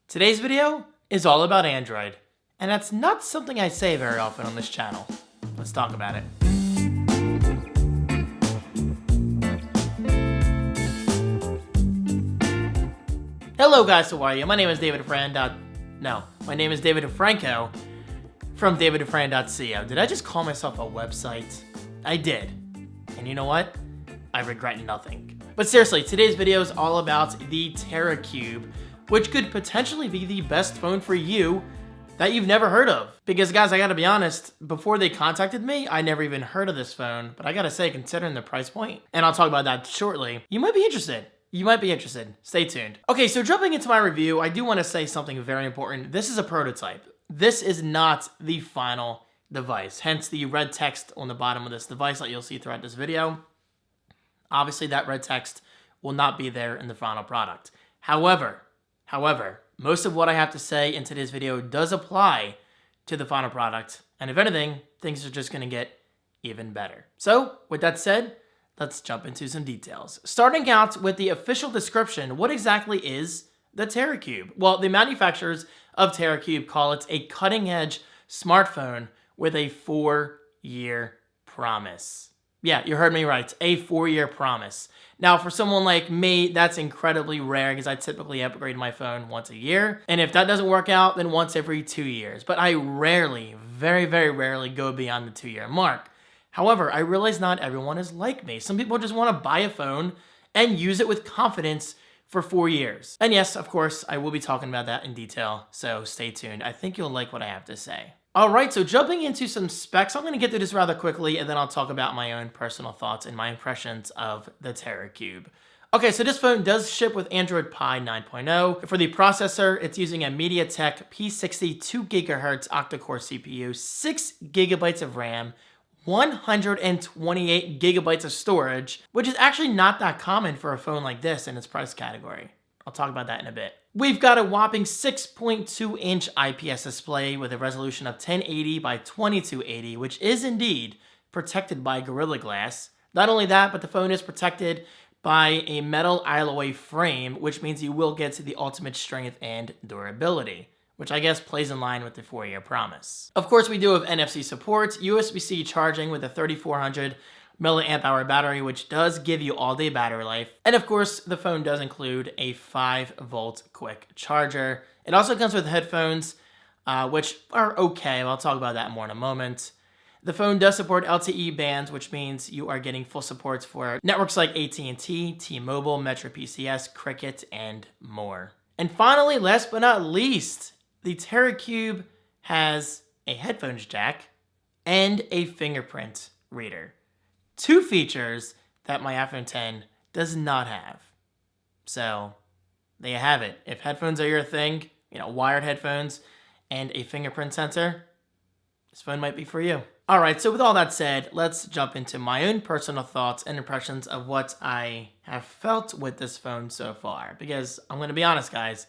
Today's video is all about Android, and that's not something I say very often on this channel. Let's talk about it. Hello guys, how are you? My name is David my name is David Franco from daviddufran.co. Did I just call myself a website? I did. And you know what? I regret nothing. But seriously, today's video is all about the Teracube, which could potentially be the best phone for you that you've never heard of. Because guys, I gotta be honest, before they contacted me, I never even heard of this phone. But I gotta say, considering the price point, and I'll talk about that shortly, you might be interested. Stay tuned. Okay, so jumping into my review, I do want to say something very important. This is a prototype. This is not the final device, hence the red text on the bottom of this device that you'll see throughout this video. Obviously, that red text will not be there in the final product. However, most of what I have to say in today's video does apply to the final product, and if anything, things are just going to get even better. So, with that said, let's jump into some details. Starting out with the official description, what exactly is the Teracube? Well, the manufacturers of Teracube call it a cutting-edge smartphone with a 4-year promise. Yeah, you heard me right, a 4-year promise. Now, for someone like me, that's incredibly rare because I typically upgrade my phone once a year. And if that doesn't work out, then once every 2 years. But I rarely, very, very rarely go beyond the 2-year mark. However, I realize not everyone is like me. Some people just want to buy a phone and use it with confidence for 4 years. And yes, of course, I will be talking about that in detail, so stay tuned. I think you'll like what I have to say. Alright, so jumping into some specs, I'm going to get through this rather quickly, and then I'll talk about my own personal thoughts and my impressions of the Teracube. Okay, so this phone does ship with Android Pie 9.0. For the processor, it's using a MediaTek P60 2GHz octa-core CPU, 6GB of RAM, 128 gigabytes of storage, which is actually not that common for a phone like this in its price category. I'll talk about that in a bit. We've got a whopping 6.2-inch IPS display with a resolution of 1080 by 2280, which is indeed protected by Gorilla Glass. Not only that, but the phone is protected by a metal alloy frame, which means you will get to the ultimate strength and durability, which I guess plays in line with the 4-year promise. Of course, we do have NFC support, USB-C charging with a 3400 milliamp hour battery, which does give you all-day battery life. And of course, the phone does include a 5-volt quick charger. It also comes with headphones, which are okay. I'll talk about that more in a moment. The phone does support LTE bands, which means you are getting full support for networks like AT&T, T-Mobile, Metro PCS, Cricket, and more. And finally, last but not least, the Teracube has a headphones jack and a fingerprint reader. 2 features that my iPhone X does not have. So, there you have it. If headphones are your thing, wired headphones and a fingerprint sensor, this phone might be for you. Alright, so with all that said, let's jump into my own personal thoughts and impressions of what I have felt with this phone so far. Because I'm going to be honest, guys,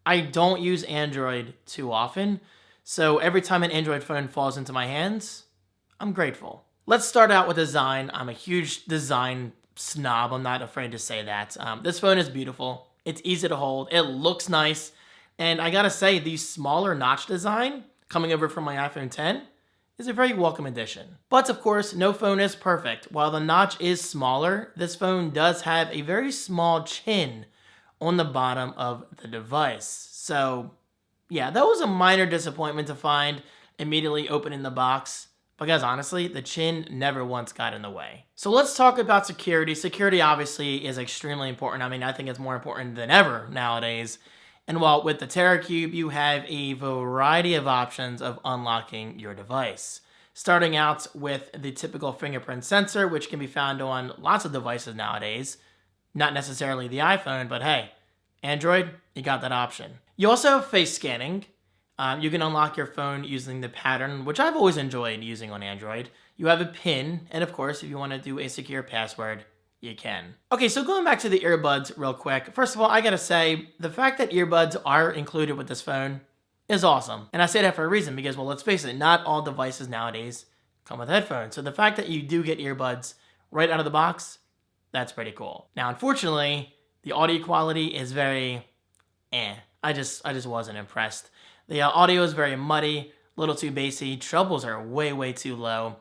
I don't use Android too often, so every time an Android phone falls into my hands, I'm grateful. Let's start out with design. I'm a huge design snob. I'm not afraid to say that. This phone is beautiful. It's easy to hold. It looks nice. And I gotta say, the smaller notch design coming over from my iPhone X is a very welcome addition. But of course, no phone is perfect. While the notch is smaller, this phone does have a very small chin on the bottom of the device. So yeah, that was a minor disappointment to find immediately opening the box. But guys, honestly, the chin never once got in the way. So let's talk about security. Security obviously is extremely important. I mean, I think it's more important than ever nowadays. And while with the Teracube, you have a variety of options of unlocking your device. Starting out with the typical fingerprint sensor, which can be found on lots of devices nowadays. Not necessarily the iPhone, but hey, Android, you got that option. You also have face scanning. You can unlock your phone using the pattern, which I've always enjoyed using on Android. You have a PIN, and of course, if you want to do a secure password, you can. Okay, so going back to the earbuds real quick. First of all, I gotta say, the fact that earbuds are included with this phone is awesome. And I say that for a reason, because, well, let's face it, not all devices nowadays come with headphones. So the fact that you do get earbuds right out of the box, that's pretty cool. Now, unfortunately, the audio quality is very I just wasn't impressed. The audio is very muddy, a little too bassy. Trebles are way too low.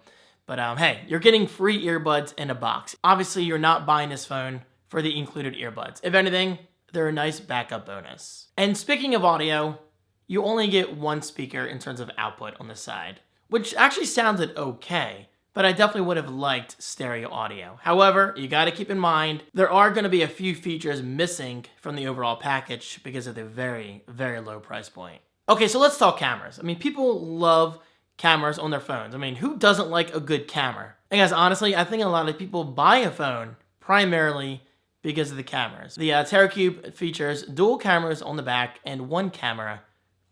But hey, you're getting free earbuds in a box. Obviously, you're not buying this phone for the included earbuds. If anything, they're a nice backup bonus. And speaking of audio, you only get one speaker in terms of output on the side, which actually sounded okay, but I definitely would have liked stereo audio. However, you gotta keep in mind, there are gonna be a few features missing from the overall package because of the very low price point. Okay, so let's talk cameras. I mean, people love cameras on their phones. I mean, who doesn't like a good camera? And guys, honestly, I think a lot of people buy a phone primarily because of the cameras. The Teracube features dual cameras on the back and one camera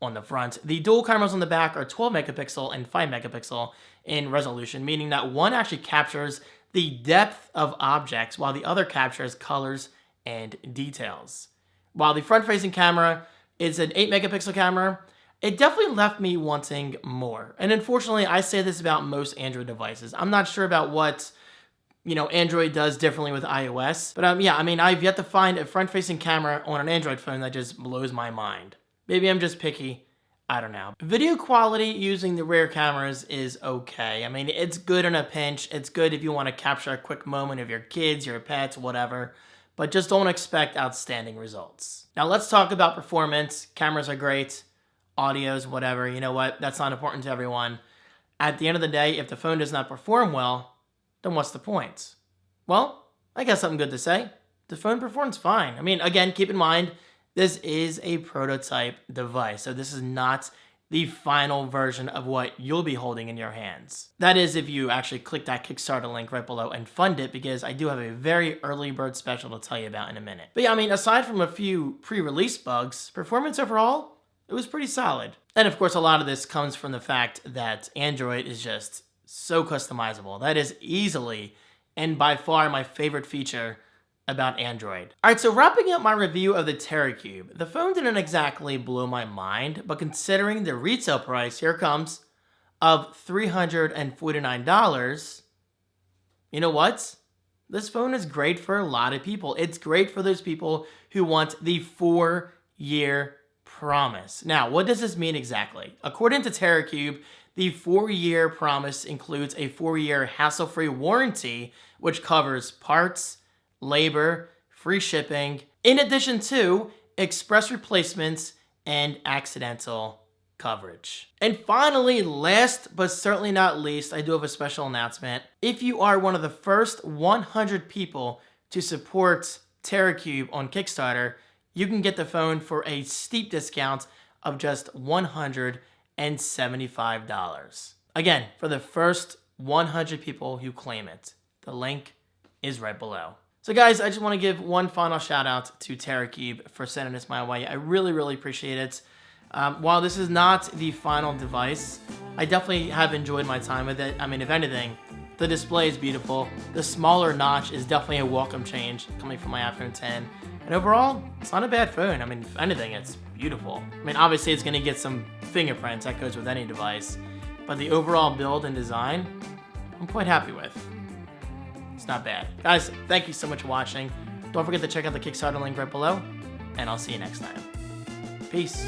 on the front. The dual cameras on the back are 12 megapixel and 5 megapixel in resolution, meaning that one actually captures the depth of objects while the other captures colors and details. While the front-facing camera is an 8 megapixel camera, it definitely left me wanting more. And unfortunately, I say this about most Android devices. I'm not sure about what, Android does differently with iOS. But yeah, I mean, I've yet to find a front-facing camera on an Android phone that just blows my mind. Maybe I'm just picky. I don't know. Video quality using the rear cameras is okay. I mean, it's good in a pinch. It's good if you want to capture a quick moment of your kids, your pets, whatever. But just don't expect outstanding results. Now let's talk about performance. Cameras are great. Audios, whatever. You know what? That's not important to everyone. At the end of the day, if the phone does not perform well, then what's the point? Well, I got something good to say. The phone performs fine. I mean, again, keep in mind, this is a prototype device, so this is not the final version of what you'll be holding in your hands. That is if you actually click that Kickstarter link right below and fund it, because I do have a very early bird special to tell you about in a minute. But yeah, I mean, aside from a few pre-release bugs, performance overall, it was pretty solid. And of course, a lot of this comes from the fact that Android is just so customizable. That is easily and by far my favorite feature about Android. All right, so wrapping up my review of the Teracube, the phone didn't exactly blow my mind, but considering the retail price, here it comes, of $349, you know what? This phone is great for a lot of people. It's great for those people who want the 4-year promise. Now, what does this mean exactly? According to Teracube, the 4-year promise includes a 4-year hassle-free warranty, which covers parts, labor, free shipping, in addition to express replacements and accidental coverage. And finally, last but certainly not least, I do have a special announcement. If you are one of the first 100 people to support Teracube on Kickstarter, you can get the phone for a steep discount of just $175. Again, for the first 100 people who claim it. The link is right below. So guys, I just want to give one final shout out to Teracube for sending this my way. I really appreciate it. While this is not the final device, I definitely have enjoyed my time with it. I mean, if anything, the display is beautiful. The smaller notch is definitely a welcome change coming from my iPhone 10. And overall, it's not a bad phone. I mean, if anything, it's beautiful. I mean, obviously it's gonna get some fingerprints, that goes with any device. But the overall build and design, I'm quite happy with. It's not bad. Guys, thank you so much for watching. Don't forget to check out the Kickstarter link right below, and I'll see you next time. Peace.